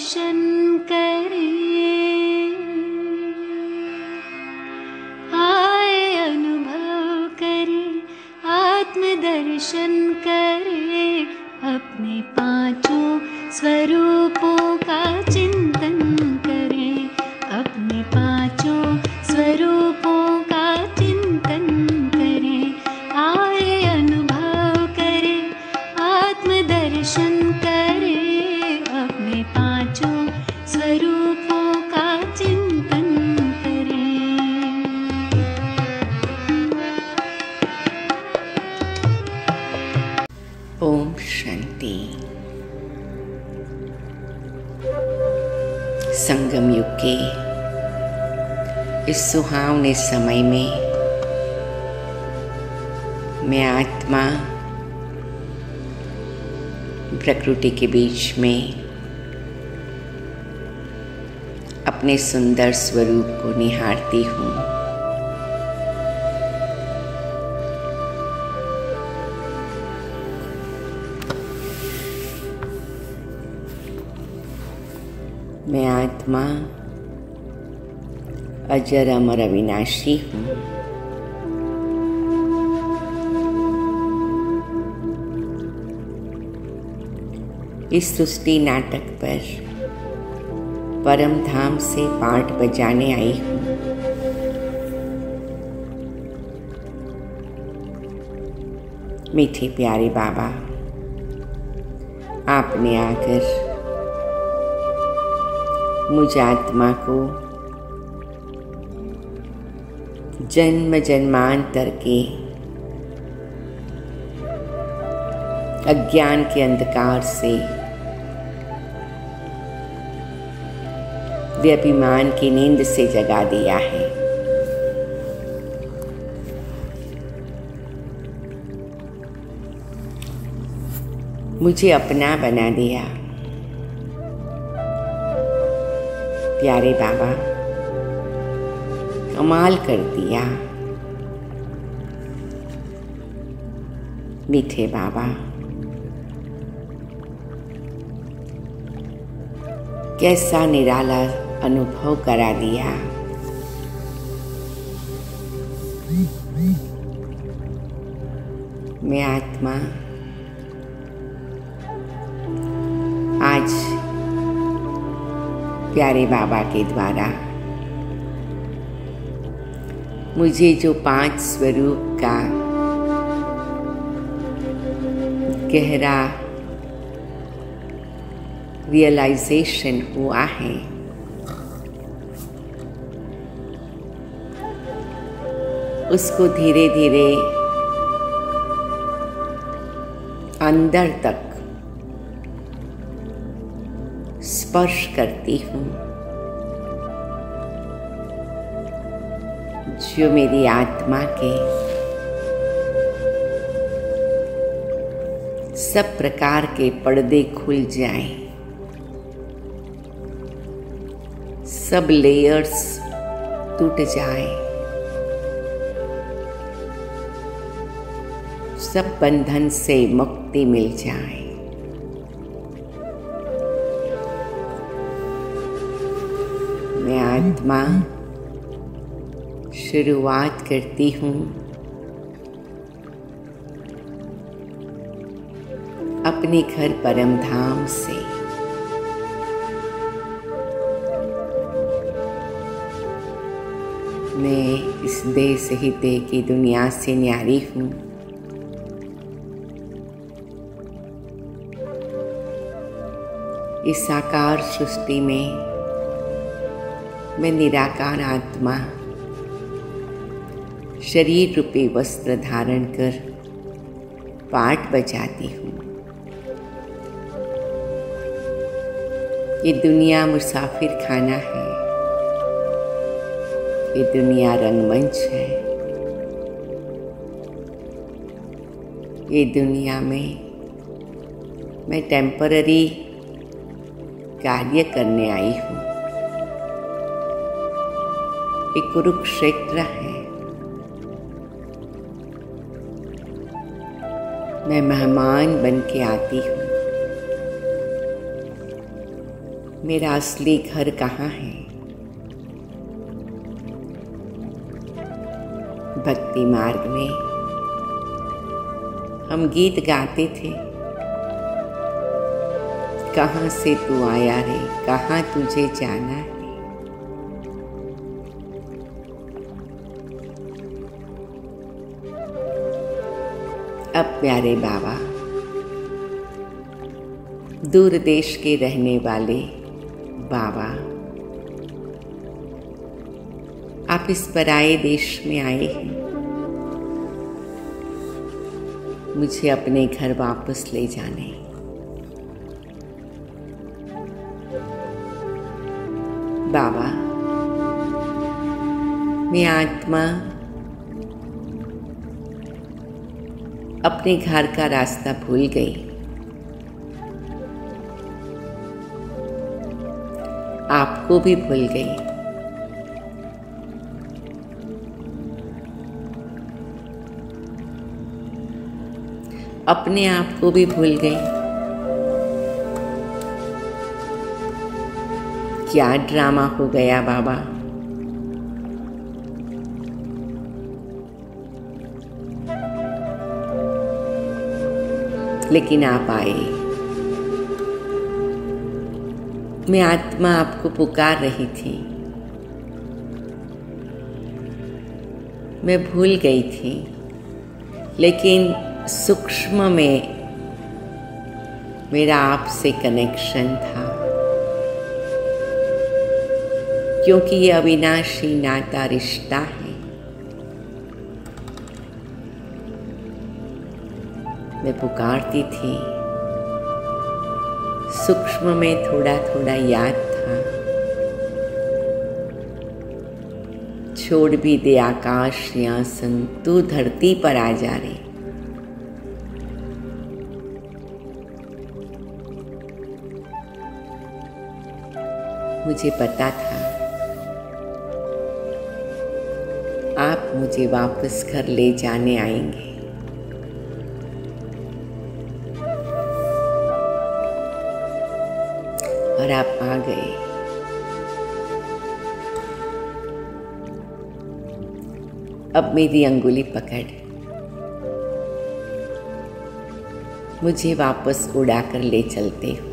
दर्शन करे, आए अनुभव करे, आत्मदर्शन करे, अपने पांचों स्वरूपों का चिंतन करे, अपने पांचों स्वरूपों का चिंतन करे, आए अनुभव करे, आत्मदर्शन करे, अपने पांचों स्वरूपों का चिंतन करे। ओम शांति। संगम युग के इस सुहावने समय में मैं आत्मा प्रकृति के बीच में अपने सुंदर स्वरूप को निहारती हूँ। मैं आत्मा अजर अमर अविनाशी हूँ। इस सृष्टि नाटक पर परम धाम से पाठ बजाने आई हूँ। मीठे प्यारे बाबा, आपने आकर मुझ आत्मा को जन्म जन्मांतर के अज्ञान के अंधकार से व्यभिमान की नींद से जगा दिया है। मुझे अपना बना दिया। प्यारे बाबा, कमाल कर दिया। मीठे बाबा, कैसा निराला अनुभव करा दिया। मैं आत्मा आज प्यारे बाबा के द्वारा मुझे जो 5 स्वरूप का गहरा रियलाइजेशन हुआ है, उसको धीरे धीरे अंदर तक स्पर्श करती हूँ। जो मेरी आत्मा के सब प्रकार के पर्दे खुल जाएं, सब लेयर्स टूट जाएं, सब बंधन से मुक्ति मिल जाए। मैं आत्मा शुरुआत करती हूँ अपने घर परम धाम से। मैं इस देह सहित देह की दुनिया से न्यारी हूँ। इस साकार सृष्टि में मैं निराकार आत्मा शरीर रूपी वस्त्र धारण कर पाठ बजाती हूँ। ये दुनिया मुसाफिर खाना है, ये दुनिया रंगमंच है, ये दुनिया में मैं टेम्पररी कार्य करने आई हूँ। एक कुरुक्षेत्र है, मैं मेहमान बन के आती हूँ। मेरा असली घर कहाँ है? भक्ति मार्ग में हम गीत गाते थे, कहाँ से तू आया रे, कहाँ तुझे जाना है। अब प्यारे बाबा, दूर देश के रहने वाले बाबा, आप इस पराये देश में आए हैं, मुझे अपने घर वापस ले जाने। बाबा, मैं आत्मा अपने घर का रास्ता भूल गई। आपको भी भूल गई। अपने आप को भी भूल गई। क्या ड्रामा हो गया बाबा। लेकिन आप आए। मैं आत्मा आपको पुकार रही थी, मैं भूल गई थी, लेकिन सूक्ष्म में मेरा आपसे कनेक्शन था, क्योंकि ये अविनाशी नाता रिश्ता है। मैं पुकारती थी, सूक्ष्म में थोड़ा थोड़ा याद था। छोड़ भी दे आकाश सिंहासन, तू धरती पर आ जा रे। मुझे पता था आप मुझे वापस घर ले जाने आएंगे। और आप आ गए। अब मेरी अंगुली पकड़ मुझे वापस उड़ाकर ले चलते हो।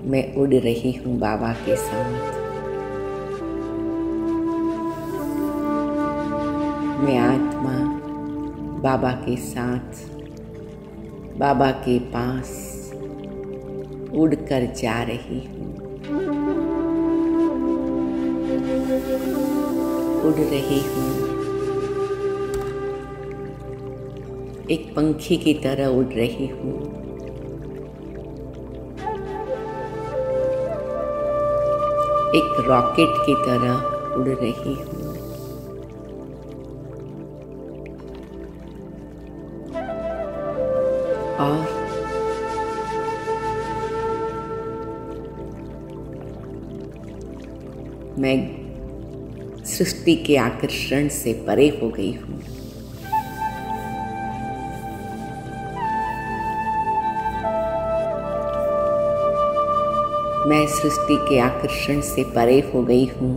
मैं उड़ रही हूँ बाबा के साथ। मैं आत्मा बाबा के साथ, बाबा के पास उड़कर जा रही हूँ। उड़ रही हूँ, एक पंखी की तरह उड़ रही हूँ। एक रॉकेट की तरह उड़ रही हूँ। और मैं सृष्टि के आकर्षण से परे हो गई हूँ। मैं सृष्टि के आकर्षण से परे हो गई हूँ।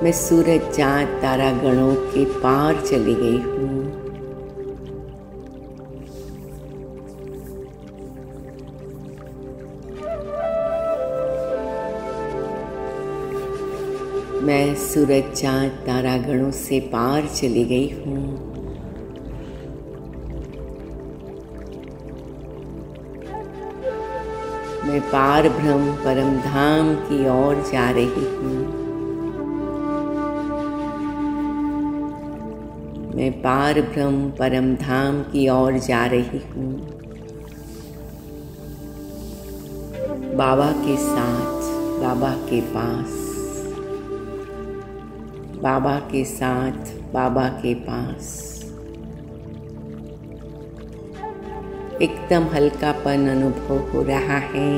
मैं सूरज चाँद तारा गणों के पार चली गई हूँ। मैं सूरज चाँद तारा गणों से पार चली गई हूँ। मैं पार ब्रह्म परम धाम की ओर जा रही हूँ। मैं पार ब्रह्म परम धाम की ओर जा रही हूँ। बाबा के साथ, बाबा के पास, बाबा के साथ, बाबा के पास। एकदम हल्कापन अनुभव हो रहा है।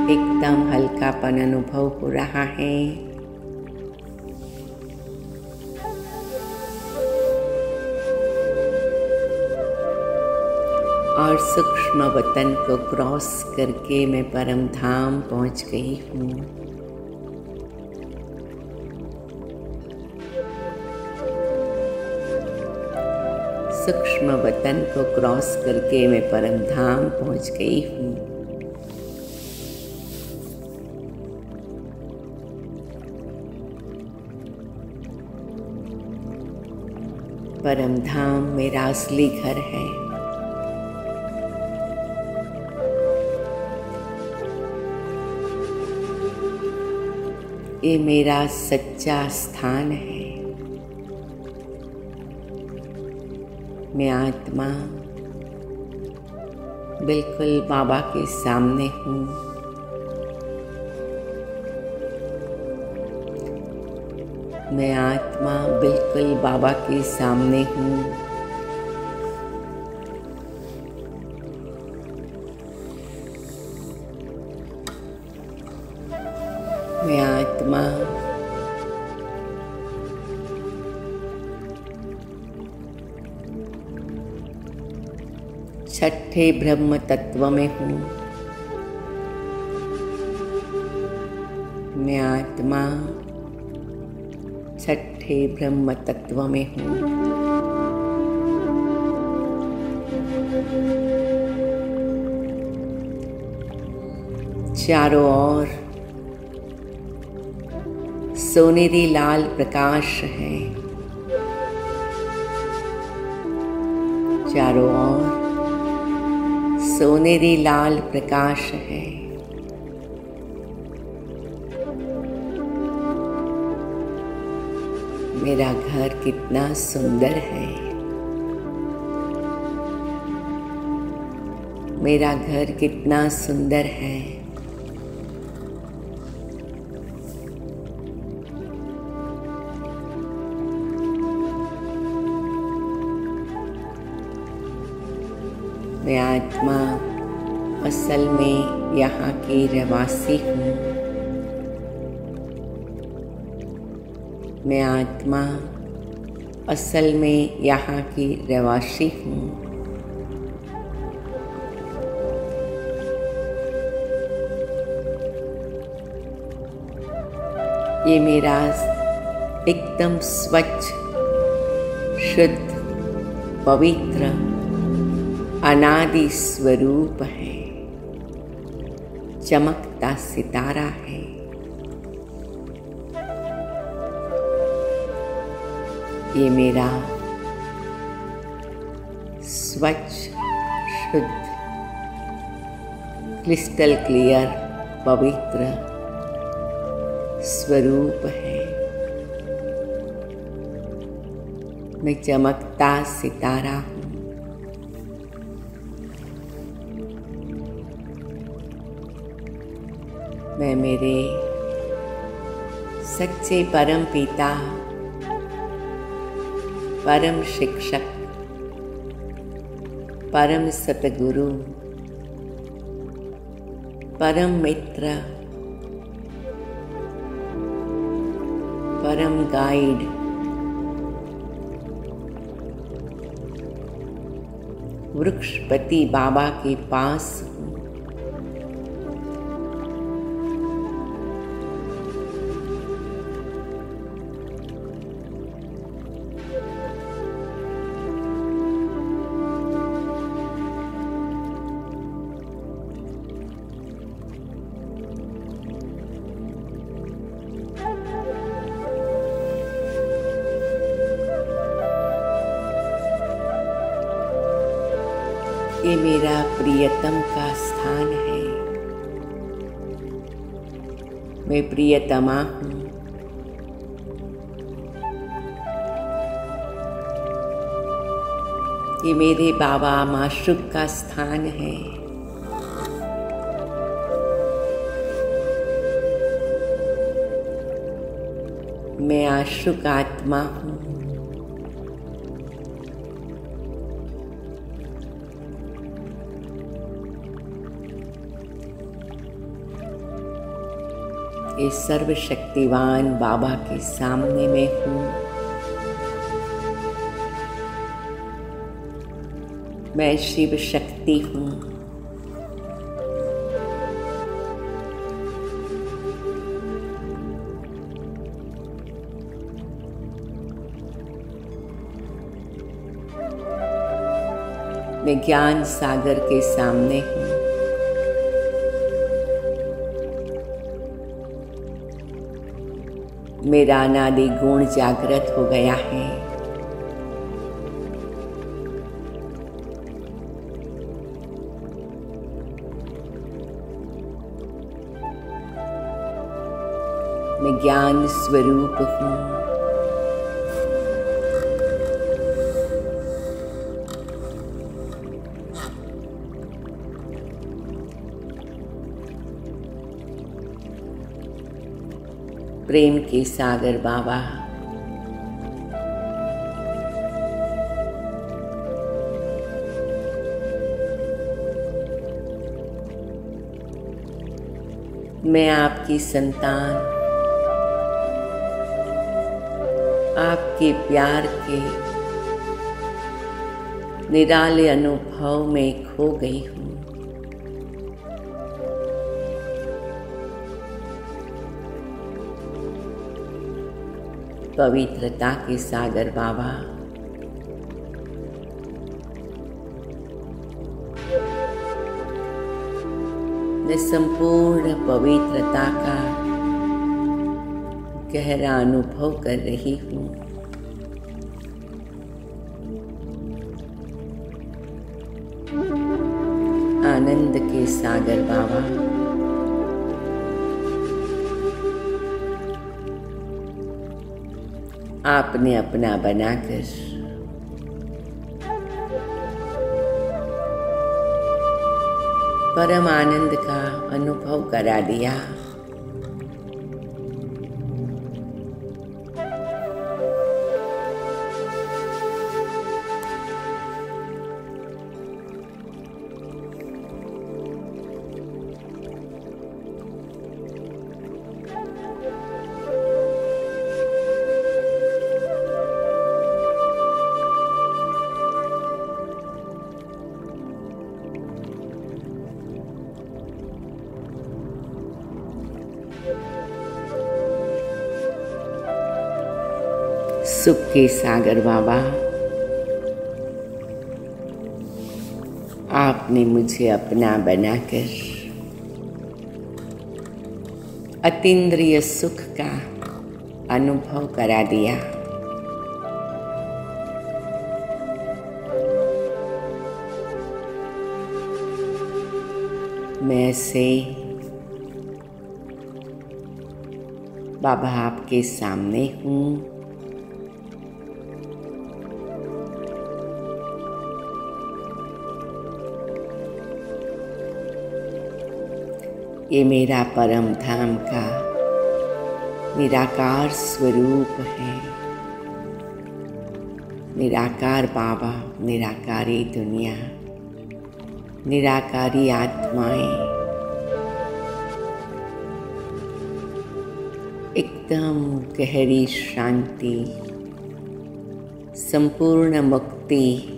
एकदम हल्कापन अनुभव हो रहा है। और सूक्ष्म वतन को क्रॉस करके मैं परम धाम पहुंच गई हूँ। सूक्ष्म वतन को क्रॉस करके मैं परम धाम पहुंच गई हूँ। परम धाम मेरा असली घर है। ये मेरा सच्चा स्थान है। मैं आत्मा बिल्कुल बाबा के सामने हूँ। मैं आत्मा बिल्कुल बाबा के सामने हूँ। मैं आत्मा छठे ब्रह्म तत्व में हूँ। मैं आत्मा छठे ब्रह्म तत्व में हूँ। चारों ओर सोनेरी लाल प्रकाश है। चारों ओर सोनेरी लाल प्रकाश है। मेरा घर कितना सुंदर है। मेरा घर कितना सुंदर है। मैं आत्मा असल में यहाँ की रहवासी हूँ। मैं आत्मा असल में यहाँ की रहवासी हूँ। ये मेरा एकदम स्वच्छ, शुद्ध, पवित्र, अनादि स्वरूप है। चमकता सितारा है। ये मेरा स्वच्छ, शुद्ध, क्रिस्टल क्लियर, पवित्र स्वरूप है। मैं चमकता सितारा हूँ। मैं मेरे सच्चे परम पिता, परम शिक्षक, परम सतगुरु, परम मित्र, परम गाइड, वृक्षपति बाबा के पास हूँ। ये मेरा प्रियतम का स्थान है। मैं प्रियतमा हूँ। ये मेरे बाबा माशूक का स्थान है। मैं आशुक आत्मा हूँ। ये सर्वशक्तिवान बाबा के सामने मैं हूँ। मैं शिव शक्ति हूँ। मैं ज्ञान सागर के सामने हूँ। मेरा अनादि गुण जागृत हो गया है। मैं ज्ञान स्वरूप हूँ। प्रेम के सागर बाबा, मैं आपकी संतान, आपके प्यार के निराले अनुभव में खो गई हूँ। पवित्रता के सागर बाबा, मैं संपूर्ण पवित्रता का गहरा अनुभव कर रही हूँ। आनंद के सागर बाबा, आपने अपना बनाकर परम आनंद का अनुभव करा दिया। सुख के सागर बाबा, आपने मुझे अपना बनाकर अतीन्द्रिय सुख का अनुभव करा दिया। मैं से बाबा आपके सामने हूँ। ये मेरा परम धाम का निराकार स्वरूप है। निराकार बाबा, निराकारी दुनिया, निराकारी आत्माएं एकदम गहरी शांति, संपूर्ण मुक्ति,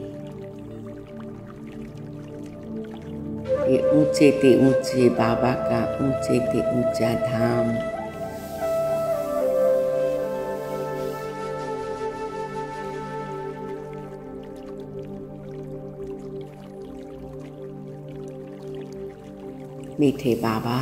ये ऊंचे ते ऊंचे बाबा का ऊंचे ते ऊंचा धाम। मीठे बाबा,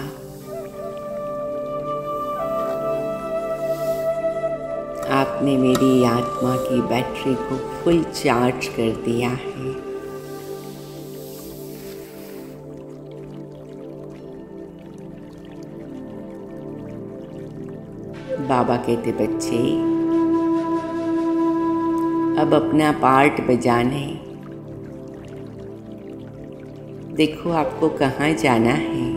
आपने मेरी आत्मा की बैटरी को फुल चार्ज कर दिया है। बाबा कहते, बच्चे अब अपना पार्ट बजाने, देखो आपको कहाँ जाना है।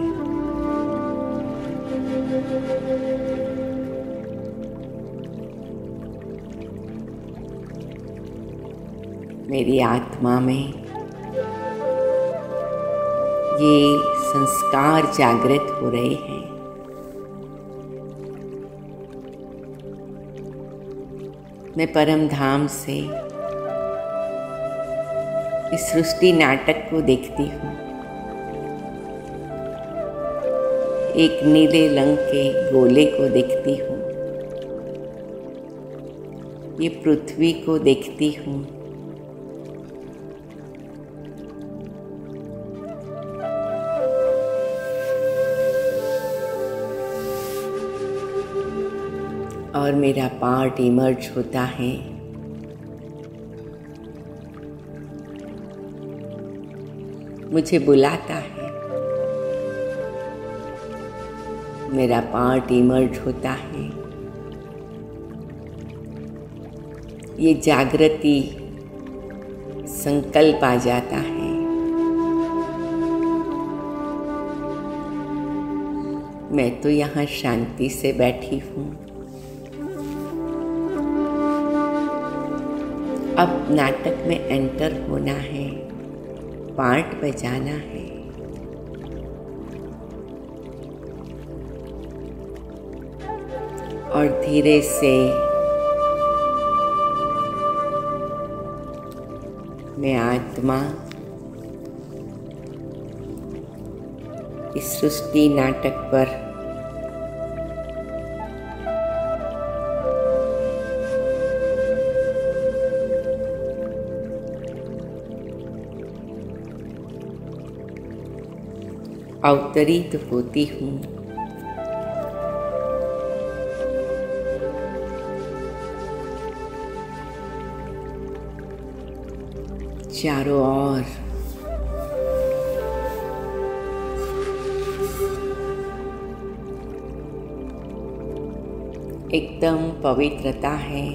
मेरी आत्मा में ये संस्कार जागृत हो रहे हैं। मैं परम धाम से इस सृष्टि नाटक को देखती हूँ। एक नीले रंग के गोले को देखती हूँ। ये पृथ्वी को देखती हूँ। और मेरा पार्ट इमर्ज होता है। मुझे बुलाता है। मेरा पार्ट इमर्ज होता है। ये जागृति संकल्प आ जाता है। मैं तो यहाँ शांति से बैठी हूँ। अब नाटक में एंटर होना है, पार्ट बजाना है। और धीरे से मैं आत्मा इस सृष्टि नाटक पर अवतरित होती हूँ। चारों ओर एकदम पवित्रता है।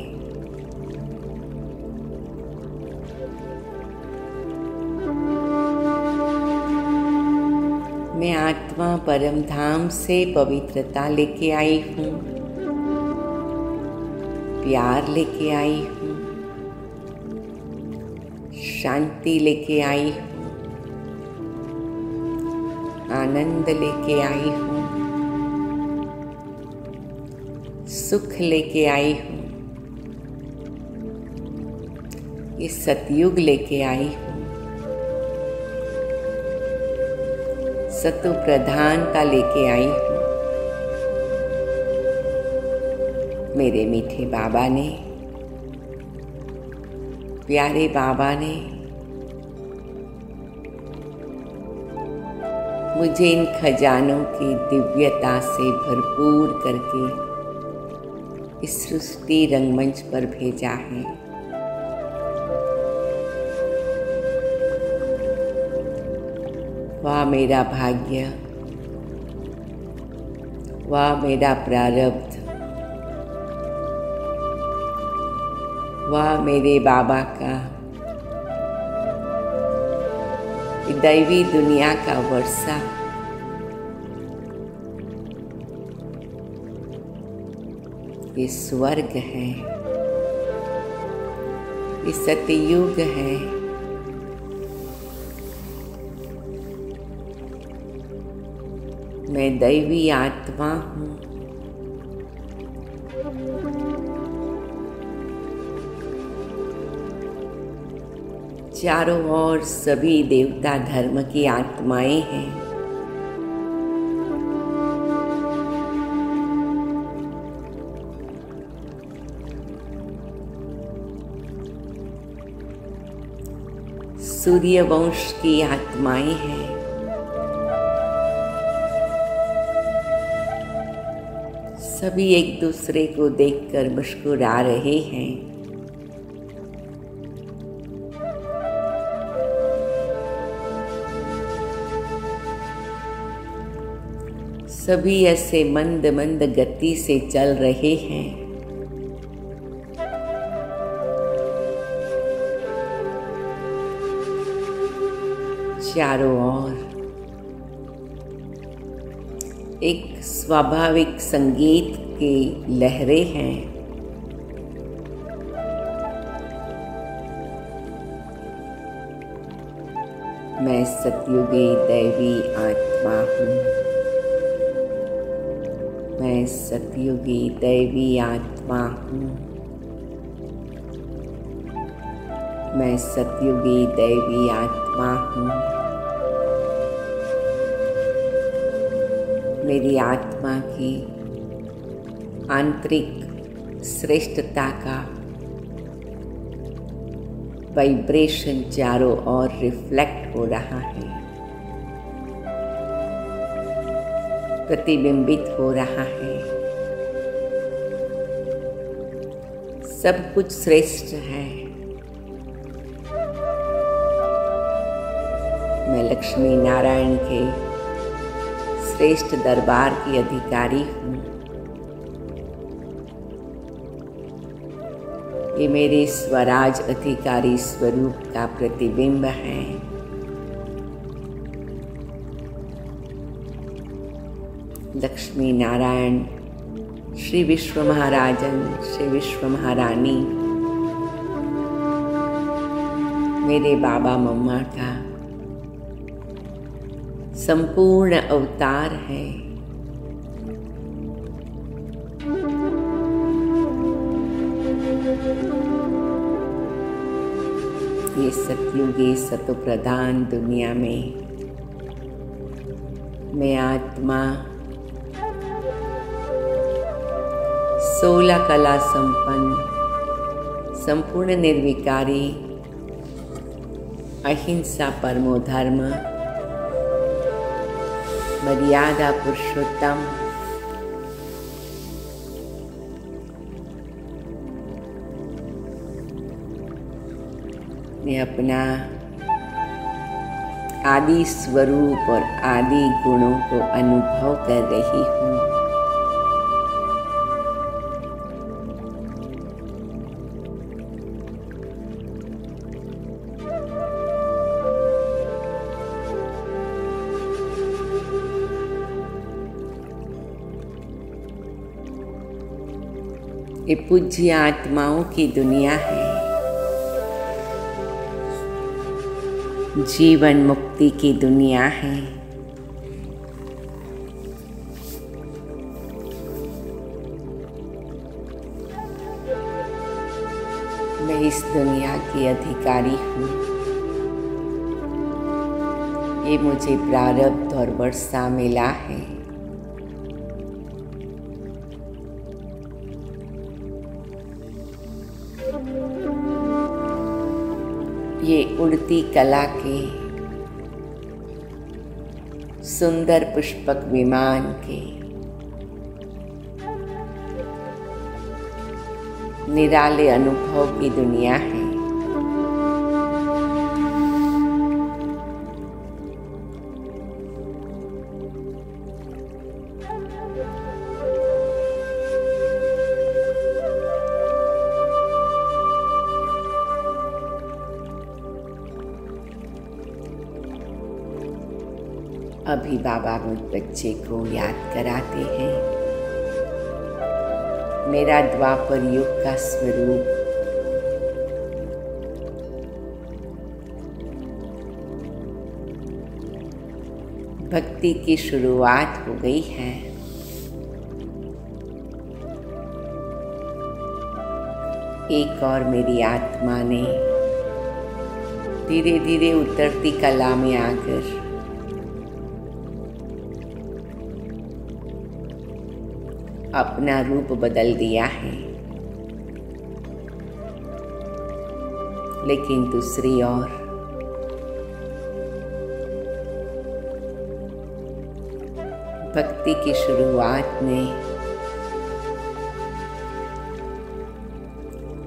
मैं आत्मा परम धाम से पवित्रता लेके आई हूँ, प्यार लेके आई हूँ, शांति लेके आई हूँ, आनंद लेके आई हूँ, सुख लेके आई हूँ। ये सतयुग लेके आई हूँ। सतु प्रधानता लेके आई हूँ। मेरे मीठे बाबा ने, प्यारे बाबा ने मुझे इन खजानों की दिव्यता से भरपूर करके इस सृष्टि रंगमंच पर भेजा है। वाह मेरा भाग्य, वाह मेरा प्रारब्ध, वाह मेरे बाबा का दैवी दुनिया का वर्षा। ये स्वर्ग है, ये सतयुग है। मैं दैवी आत्मा हूँ। चारों ओर सभी देवता धर्म की आत्माएं हैं। सूर्य वंश की आत्माएं हैं। सभी एक दूसरे को देखकर मुस्कुरा रहे हैं। सभी ऐसे मंद मंद गति से चल रहे हैं। चारों ओर एक स्वाभाविक संगीत की लहरें हैं। मैं सतयुगी दैवी आत्मा हूँ। मैं सतयुगी दैवी आत्मा हूँ। मैं सतयुगी दैवी आत्मा हूँ। मेरी आत्मा की आंतरिक श्रेष्ठता का वाइब्रेशन चारों ओर रिफ्लेक्ट हो रहा है, प्रतिबिंबित हो रहा है। सब कुछ श्रेष्ठ है। मैं लक्ष्मी नारायण के श्रेष्ठ दरबार की अधिकारी हूँ। ये मेरे स्वराज अधिकारी स्वरूप का प्रतिबिंब है। लक्ष्मी नारायण, श्री विश्व महाराजन, श्री विश्व महारानी मेरे बाबा मम्मा का संपूर्ण अवतार है। ये सतयुगी सतोप्रधान दुनिया में मैं आत्मा 16 कला संपन्न, संपूर्ण निर्विकारी, अहिंसा परमो धर्म, मर्यादा पुरुषोत्तम, मैं अपना आदि स्वरूप और आदि गुणों को अनुभव कर रही हूँ। ये पूज्य आत्माओं की दुनिया है। जीवन मुक्ति की दुनिया है। मैं इस दुनिया की अधिकारी हूँ। ये मुझे प्रारब्ध और वर्षा मिला है। ये उड़ती कला के सुंदर पुष्पक विमान के निराले अनुभव की दुनिया है। अभी बाबा मुझ बच्चे को याद कराते हैं मेरा द्वापर युग का स्वरूप। भक्ति की शुरुआत हो गई है। एक और मेरी आत्मा ने धीरे धीरे उतरती कला में आकर अपना रूप बदल दिया है, लेकिन दूसरी ओर भक्ति की शुरुआत में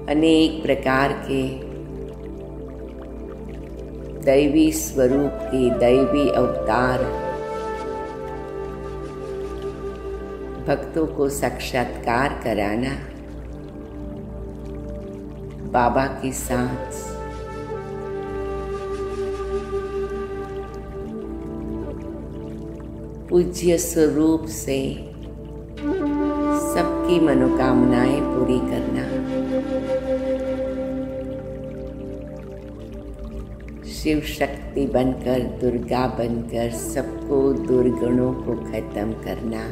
अनेक प्रकार के दैवी स्वरूप के दैवी अवतार भक्तों को साक्षात्कार कराना बाबा के साथ पूज्य स्वरूप से सबकी मनोकामनाएं पूरी करना। शिव शक्ति बनकर, दुर्गा बनकर सबको दुर्गुणों को खत्म करना।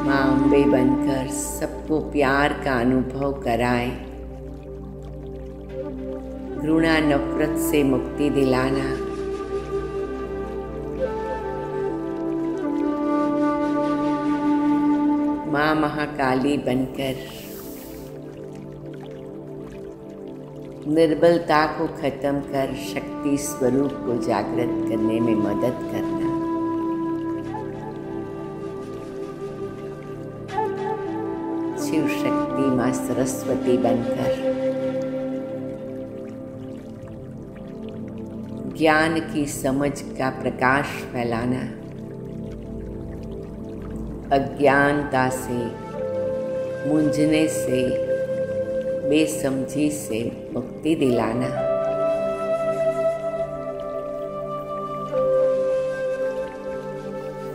मां खम्भे बनकर सबको प्यार का अनुभव कराए, घृणा नफरत से मुक्ति दिलाना, माँ महाकाली बनकर निर्बलता को खत्म कर शक्ति स्वरूप को जागृत करने में मदद करना। शिव शक्ति माँ सरस्वती बनकर ज्ञान की समझ का प्रकाश फैलाना, अज्ञानता से, मूंझने से, बेसमझी से मुक्ति दिलाना।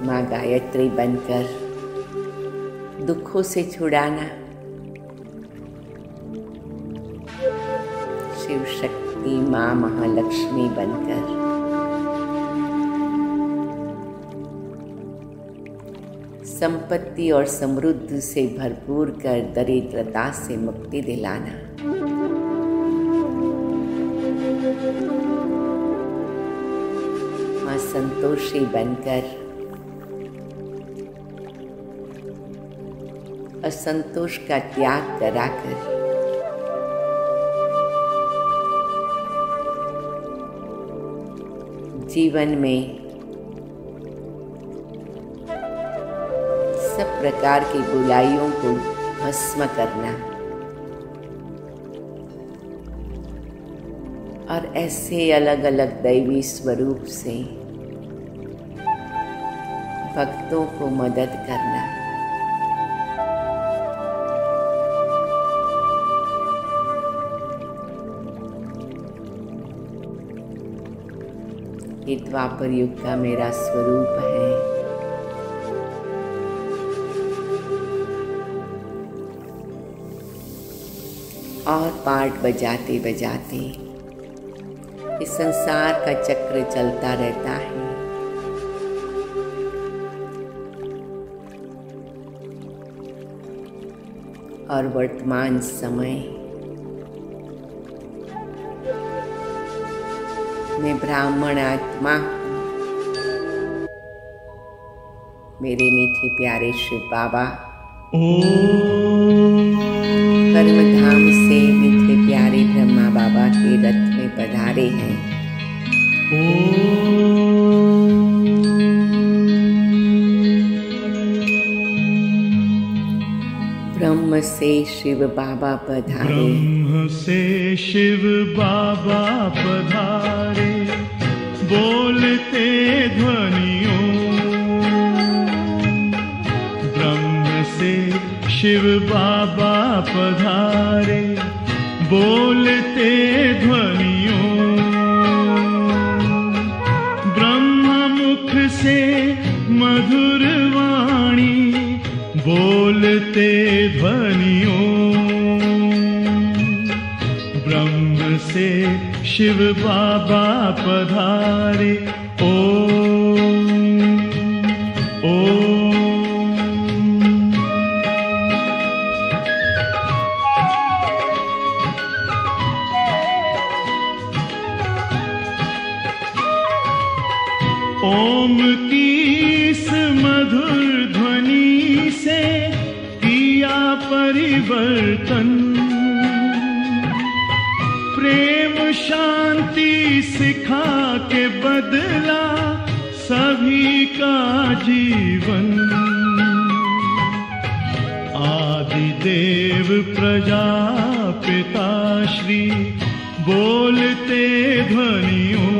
माँ गायत्री बनकर दुखों से छुड़ाना। शिव शक्ति माँ महालक्ष्मी बनकर संपत्ति और समृद्धि से भरपूर कर दरिद्रता से मुक्ति दिलाना। माँ संतोषी बनकर असंतोष का त्याग कराकर जीवन में सब प्रकार की बुराइयों को भस्म करना और ऐसे अलग अलग दैवी स्वरूप से भक्तों को मदद करना। ये द्वापर युग का मेरा स्वरूप है। और पार्ट बजाते बजाते इस संसार का चक्र चलता रहता है। और वर्तमान समय मैं ब्राह्मण आत्मा मेरे मीठे प्यारे शिव बाबा कर्मधाम से मीठे प्यारे ब्रह्मा बाबा के रथ में पधारे हैं। ब्रह्म से शिव बाबा पधारे, ब्रह्म से शिव बाबा पधारे, बोलते ध्वनियों। ब्रह्म से शिव बाबा पधारे, बोलते ध्वनियों। ब्रह्म मुख से मधुर वाणी, बोलते ध्वनियों। ब्रह्म से शिव बाबा पधारे, ओम ओम। ओम की इस मधुर ध्वनि से किया परिवर्तन। प्रेम शांति सिखा के बदला सभी का जीवन। आदिदेव प्रजापिता श्री बोलते ध्वनियों।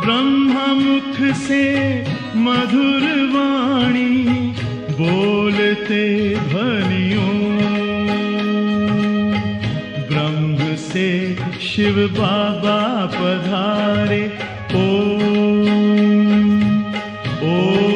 ब्रह्ममुख से मधुर वाणी, बोलते ध्वनियों। ब्रह्म से शिव बाबा पधारे, ओम ओम।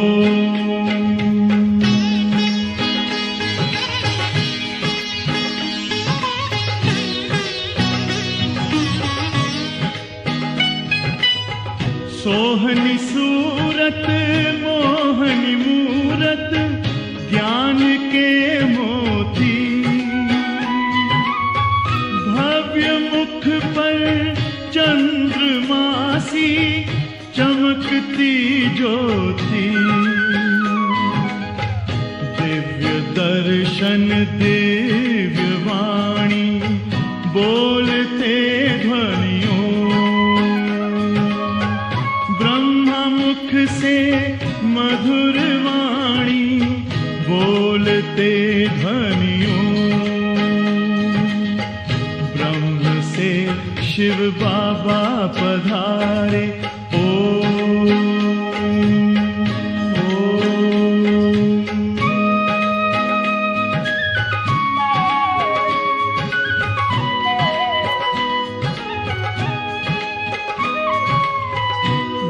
सोहनी सूरत मोहनी मूरत ज्ञान के मोती, भव्य मुख पर चंद्रमासी चमकती ज्योति, दिव्य दर्शन दिव्य वाणी बोलते ध्वनियों, ब्रह्मा मुख से मधुर वाणी बोलते ध्वनियों, ब्रह्म से शिव बाबा पधारे।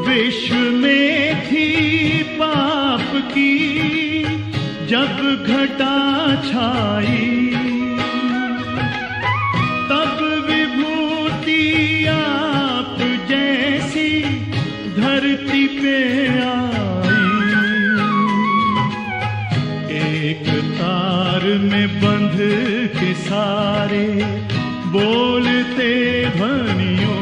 विश्व में थी पाप की जब घटा छाई, तब विभूति आप जैसी धरती पे आई, एक तार में बंध के सारे बोलते ध्वनियों,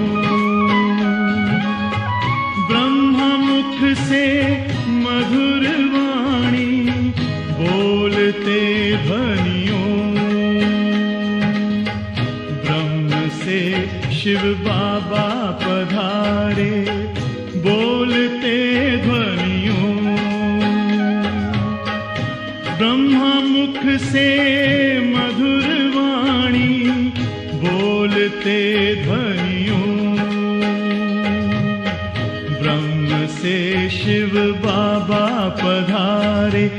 से मधुर वाणी बोलते ध्वनियों, ब्रह्म से शिव बाबा पधारे बोलते ध्वनियों, ब्रह्मा मुख से मधुर वाणी बोलते ध्वनियों, से शिव बाबा पधारे।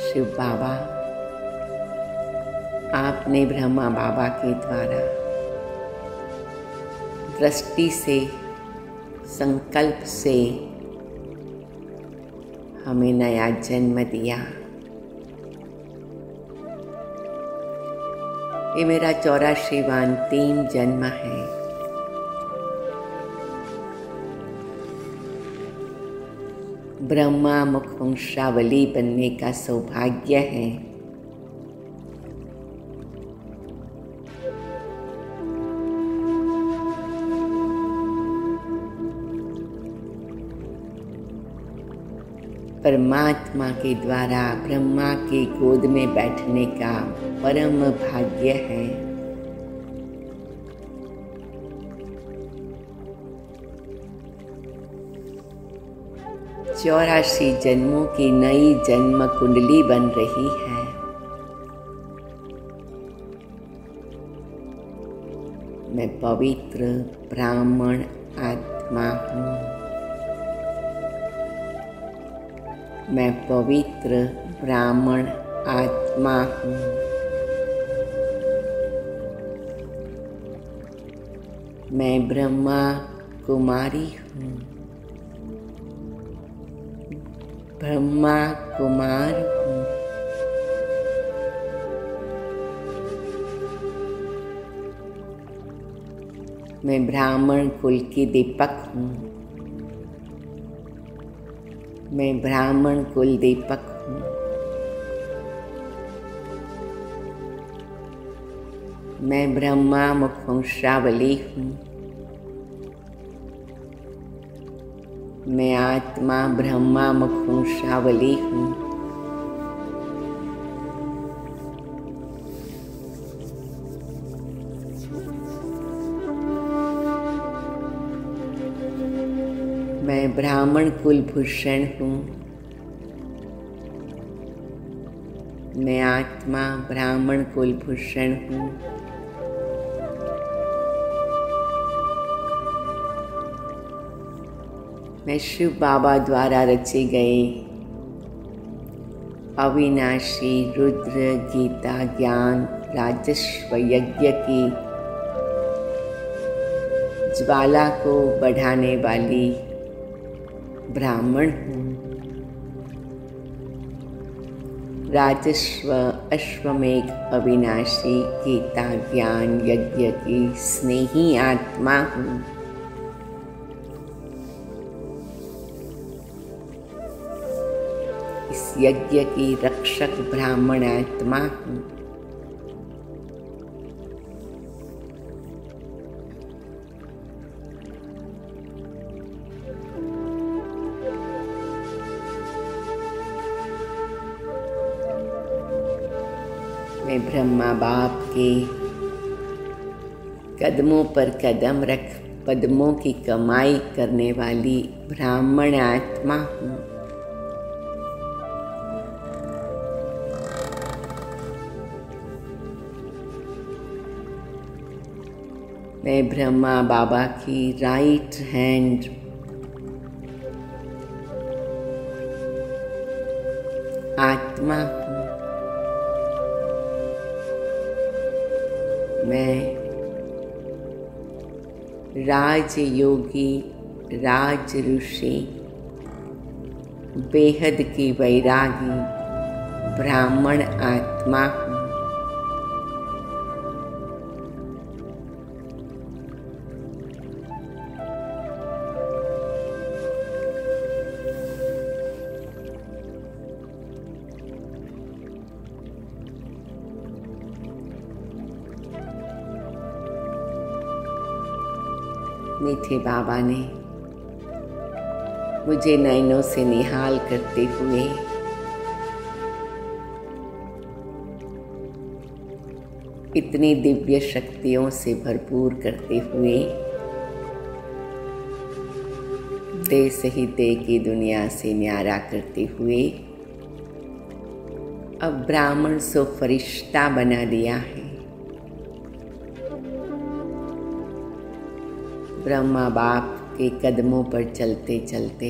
शिव बाबा, आपने ब्रह्मा बाबा के द्वारा दृष्टि से संकल्प से हमें नया जन्म दिया। ये मेरा 84वां अंतिम जन्म है। ब्रह्मा मुखवंशावली बनने का सौभाग्य है। परमात्मा के द्वारा ब्रह्मा की गोद में बैठने का परम भाग्य है। चौरासी जन्मों की नई जन्म कुंडली बन रही है। मैं पवित्र ब्राह्मण आत्मा हूँ। मैं पवित्र ब्राह्मण आत्मा हूँ। मैं ब्रह्मा कुमारी हूँ। ब्रह्मा कुमार हूँ। मैं ब्राह्मण कुल की दीपक हूँ। मैं ब्राह्मण कुल दीपक हूँ। मैं ब्रह्मा मुखवंशावली हूँ। मैं आत्मा ब्रह्मा मुखवंशावली हूँ। मैं ब्राह्मण कुलभूषण हूँ। मैं आत्मा ब्राह्मण कुलभूषण हूँ। मैं शिव बाबा द्वारा रचे गए अविनाशी रुद्र गीता ज्ञान राजस्व यज्ञ की ज्वाला को बढ़ाने वाली ब्राह्मण हूँ। राजस्व अश्वमेघ अविनाशी गीता ज्ञान यज्ञ की स्नेही आत्मा हूँ। इस यज्ञ की रक्षक ब्राह्मण आत्मा हूँ। मैं ब्रह्मा बाप के कदमों पर कदम रख पद्मों की कमाई करने वाली ब्राह्मण आत्मा हूँ। मैं ब्रह्मा बाबा की राइट हैंड आत्मा हूँ। मैं राजयोगी राज ऋषि बेहद की वैरागी ब्राह्मण आत्मा हूँ। मीठे बाबा ने मुझे नैनों से निहाल करते हुए इतनी दिव्य शक्तियों से भरपूर करते हुए देश ही दे की दुनिया से न्यारा करते हुए अब ब्राह्मण सो फरिश्ता बना दिया है। ब्रह्मा बाप के कदमों पर चलते चलते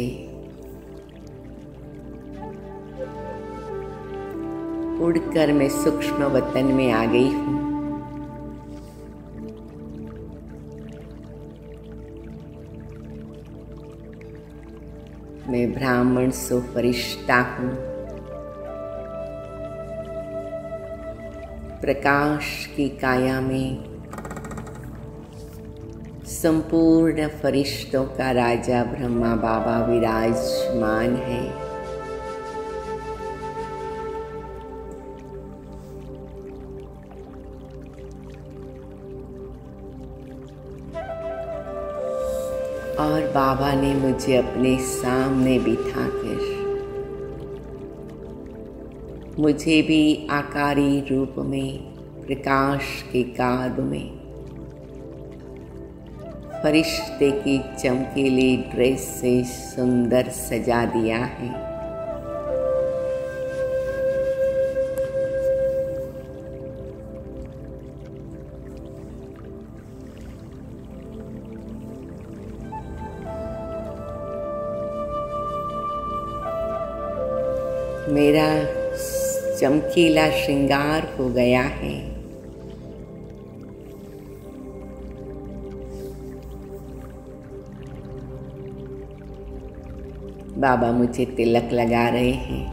उड़कर मैं सूक्ष्म वतन में आ गई हूँ। मैं ब्राह्मण सो फरिश्ता हूँ। प्रकाश की काया में संपूर्ण फरिश्तों का राजा ब्रह्मा बाबा विराजमान है। और बाबा ने मुझे अपने सामने बिठाकर मुझे भी आकारी रूप में प्रकाश के कार्ब में फरिश्ते की चमकीली ड्रेस से सुंदर सजा दिया है। मेरा चमकीला श्रृंगार हो गया है। बाबा मुझे तिलक लगा रहे हैं।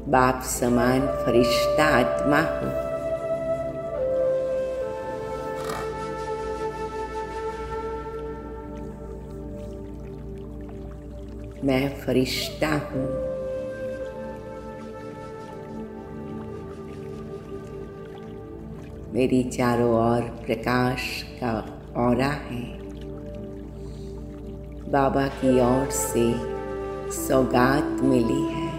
बाप समान फरिश्ता आत्मा हूँ। मैं फरिश्ता हूँ। मेरी चारों ओर प्रकाश का ऑरा है। बाबा की ओर से सौगात मिली है।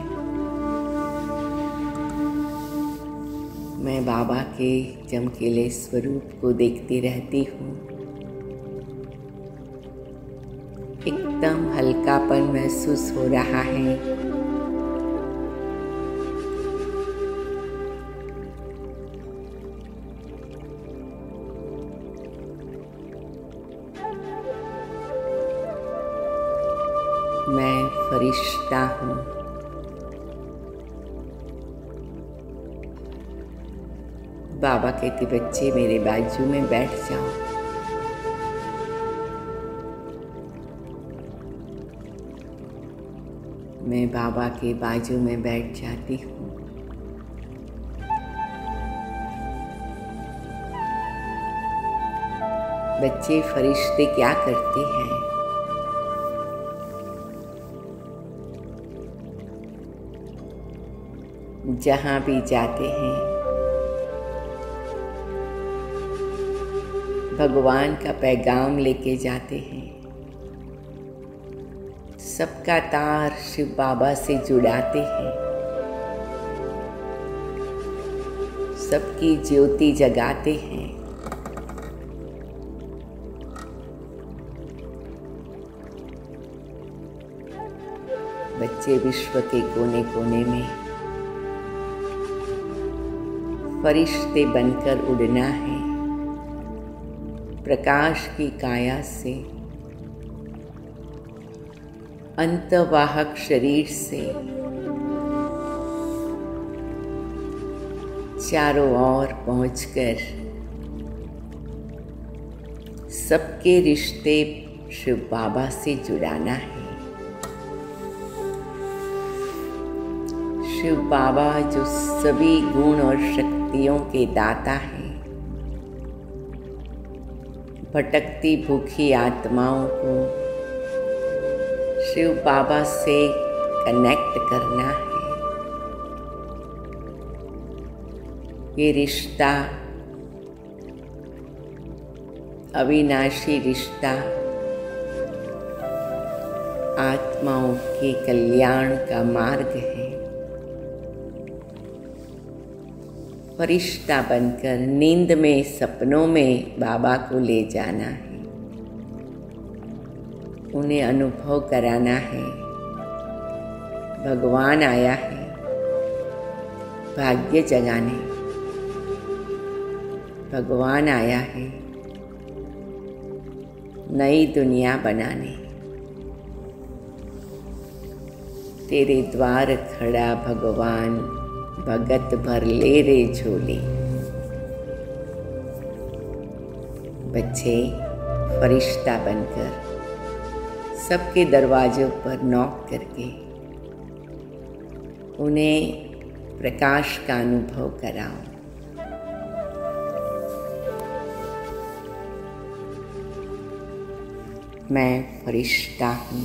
मैं बाबा के चमकीले स्वरूप को देखती रहती हूँ। एकदम हल्कापन महसूस हो रहा है। मैं फरिश्ता हूँ। बाबा कहते बच्चे मेरे बाजू में बैठ जाओ। मैं बाबा के बाजू में बैठ जाती हूँ। बच्चे फरिश्ते क्या करते हैं? जहाँ भी जाते हैं भगवान का पैगाम लेके जाते हैं। सबका तार शिव बाबा से जुड़ाते हैं। सबकी ज्योति जगाते हैं। बच्चे विश्व के कोने कोने में फरिश्ते बनकर उड़ना है। प्रकाश की काया से, अंतवाहक शरीर से चारों ओर पहुंचकर सबके रिश्ते शिव बाबा से जुड़ाना है। शिव बाबा जो सभी गुण और शक्तियों के दाता हैं, भटकती भूखी आत्माओं को शिव बाबा से कनेक्ट करना है। ये रिश्ता अविनाशी रिश्ता आत्माओं के कल्याण का मार्ग है। फरिश्ता बनकर नींद में, सपनों में बाबा को ले जाना है। उन्हें अनुभव कराना है भगवान आया है भाग्य जगाने। भगवान आया है नई दुनिया बनाने। तेरे द्वार खड़ा भगवान, भगत भर ले रे झोली। बच्चे फरिश्ता बनकर सबके दरवाजों पर नॉक करके उन्हें प्रकाश का अनुभव कराओ। मैं फरिश्ता हूँ।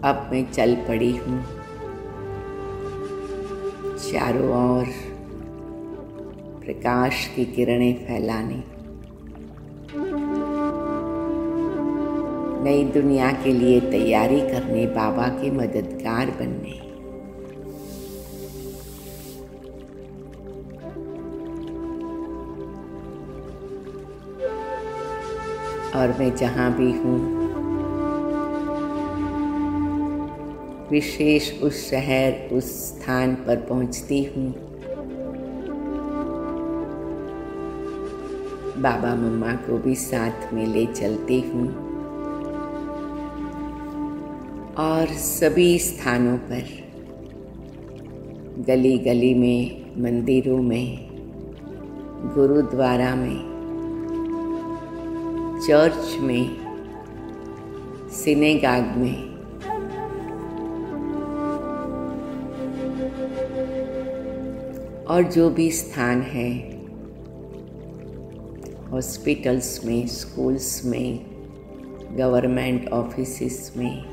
अब मैं चल पड़ी हूँ चारों ओर प्रकाश की किरणें फैलाने, नई दुनिया के लिए तैयारी करने, बाबा के मददगार बनने। और मैं जहाँ भी हूँ, विशेष उस शहर, उस स्थान पर पहुँचती हूँ, बाबा मम्मा को भी साथ में ले चलती हूँ और सभी स्थानों पर, गली गली में, मंदिरों में, गुरुद्वारा में, चर्च में, सिनेगाग में, और जो भी स्थान है, हॉस्पिटल्स में, स्कूल्स में, गवर्नमेंट ऑफिसेस में,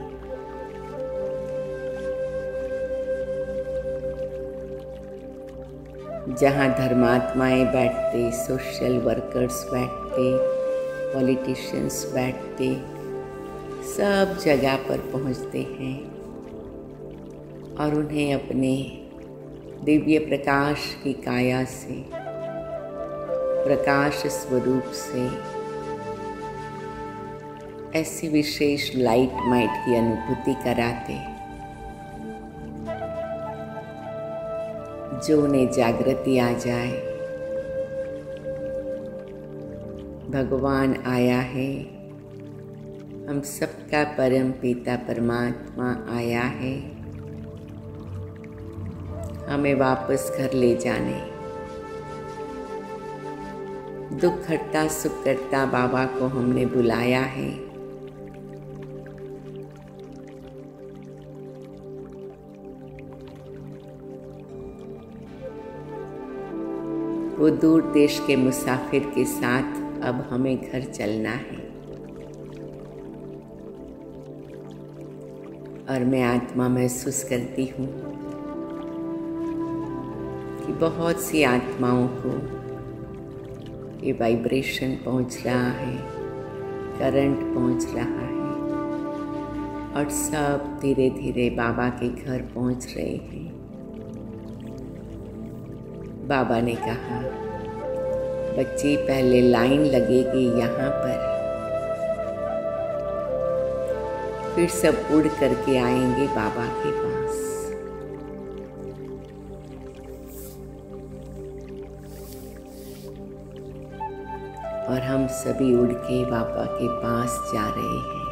जहाँ धर्मात्माएं बैठते, सोशल वर्कर्स बैठते, पॉलिटिशियंस बैठते, सब जगह पर पहुँचते हैं और उन्हें अपने दिव्य प्रकाश की काया से, प्रकाश स्वरूप से ऐसी विशेष लाइट माइट की अनुभूति कराते जो उन्हें जागृति आ जाए। भगवान आया है, हम सबका परम पिता परमात्मा आया है हमें वापस घर ले जाने। दुख हरता सुख करता बाबा को हमने बुलाया है। वो दूर देश के मुसाफिर के साथ अब हमें घर चलना है। और मैं आत्मा महसूस करती हूँ कि बहुत सी आत्माओं को ये वाइब्रेशन पहुँच रहा है, करंट पहुँच रहा है और सब धीरे धीरे बाबा के घर पहुँच रहे हैं। बाबा ने कहा, बच्ची पहले लाइन लगेगी यहाँ पर, फिर सब उड़ करके आएंगे बाबा के पास। और हम सभी उड़ के बाबा के पास जा रहे हैं।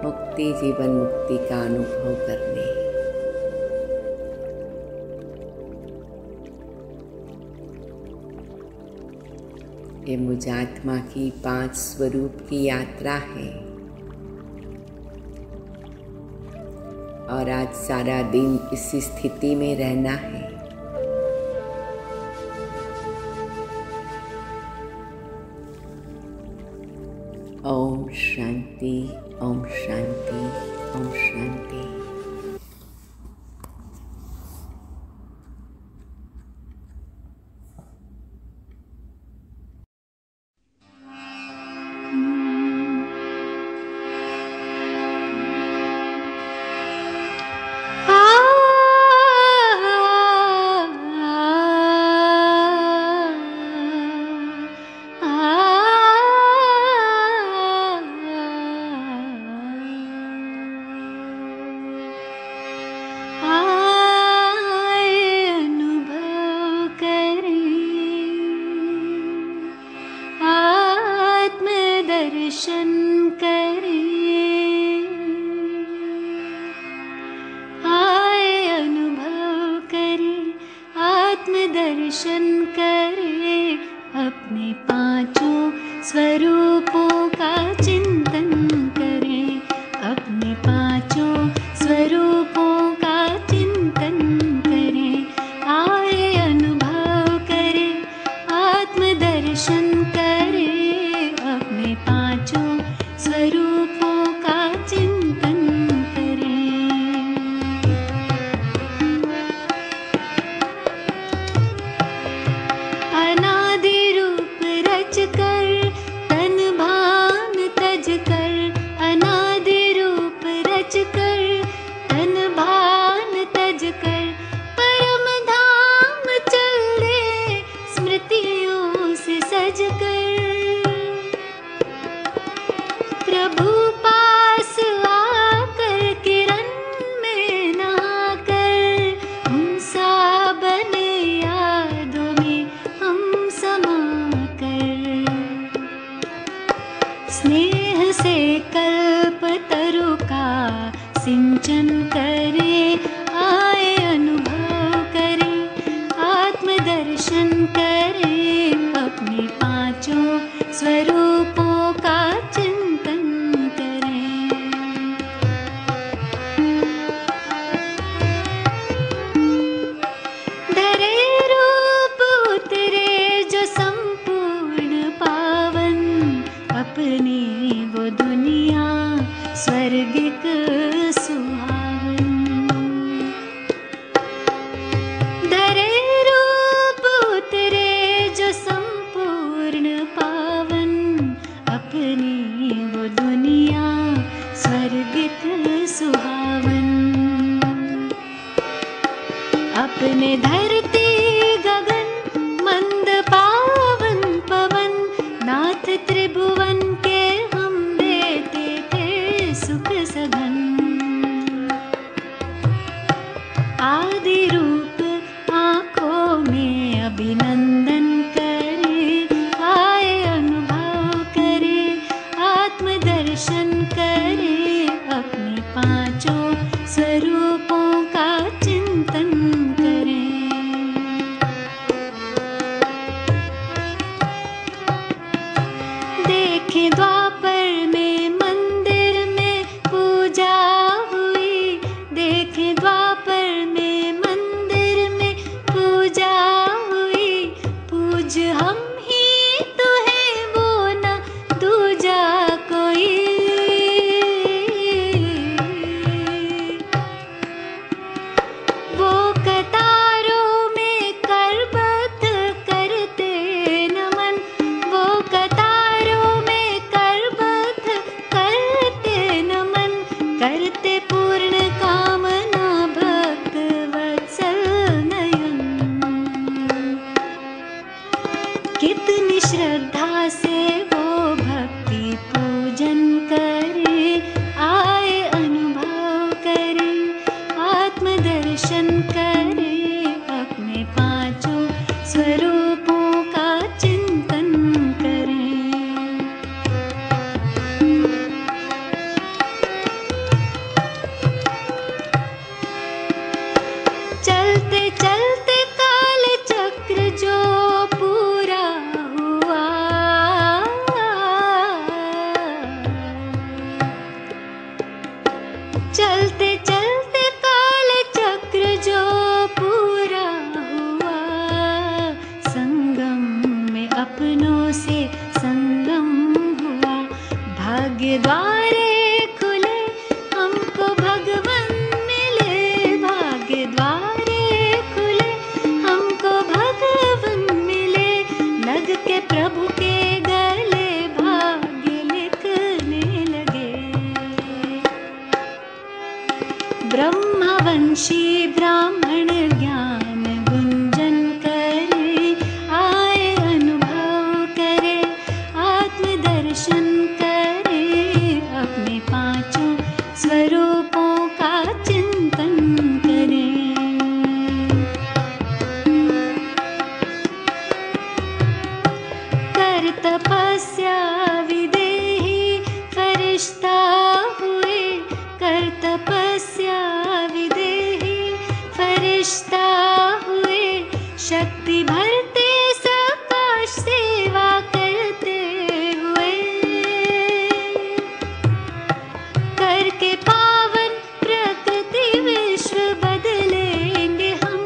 मुक्ति जीवन मुक्ति का अनुभव करने। ये मुझ आत्मा की 5 स्वरूप की यात्रा है। और आज सारा दिन इस स्थिति में रहना है। ओम शांति, ओम शांति, ओम शांति। दर्शन करे, अपने 5 स्वरूपों का चिंतन करे, अपने 5 स्वरूपों का चिंतन करे, आए अनुभव करे, आत्मदर्शन करे, अपने 5 स्वरूपों का चिंतन करे। अनादि रूप रच कर तन भान तज कर, अनादि रूप रच कर तन भान तज कर, परम धाम चल दे स्मृतियों से सज कर। प्रभु पास आकर किरण में नहाकर, हम सा बने यादों में हम समा कर। स्नेह से कल्प तरु का सिंचन करे, आए अनुभव करे, आत्मदर्शन करे, अपने 5 स्वरूपों का चिंतन करे। धरे रूप उतरे जो संपूर्ण पावन, अपनी वो दुनिया स्वर्गिक सुहावन। धरे रूप उतरे जो संपूर्ण पावन, अपनी वो दुनिया स्वर्गिक सुहावन। अपने धरती गगन मंद पावन पवन, नाथ त्रिभुवन के हम देते थे सुख सघन। आदि रूप आँखों में अभिनंदन करे, आए अनुभव स्वरूपों का चिंतन करें। चलते चलते काल चक्र जो पूरा हुआ, चलते चलते काल चक्र जो पूरा हुआ, संगम में अपनों से संगम हुआ। भाग्य द्वारे खुले हमको भगवन मिले, भाग्य द्वारे खुले हमको भगवन मिले। लग के प्रभु के गले भाग्य लिखने लगे। ब्रह्मवंशी ब्राह्मण ज्ञान गुंजन करे, आए अनुभव करे, आत्मदर्शन करे, अपने पांचों स्वरूपों का चिंतन करे। कर तपस्या विदेही फरिश्ता हुए, कर तपस्या विदेही फरिश्ता हुए। शक्ति भरते सकाश सेवा करते हुए, करके पावन प्रकृति विश्व बदलेंगे हम,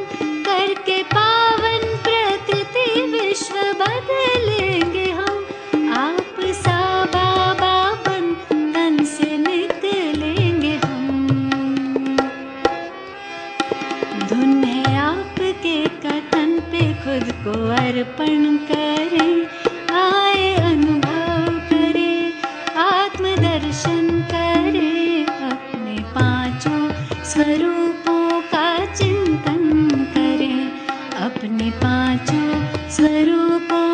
करके पावन प्रकृति विश्व बदलेंगे हम। आप सा बाबा बन तन से निकलेंगे हम। धुन है आपके कथन पे खुद को अर्पण करें, आए अनुभव करें, आत्मदर्शन करें, अपने पांचों स्वरूपों का चिंतन करें, अपने पांचों स्वरूपों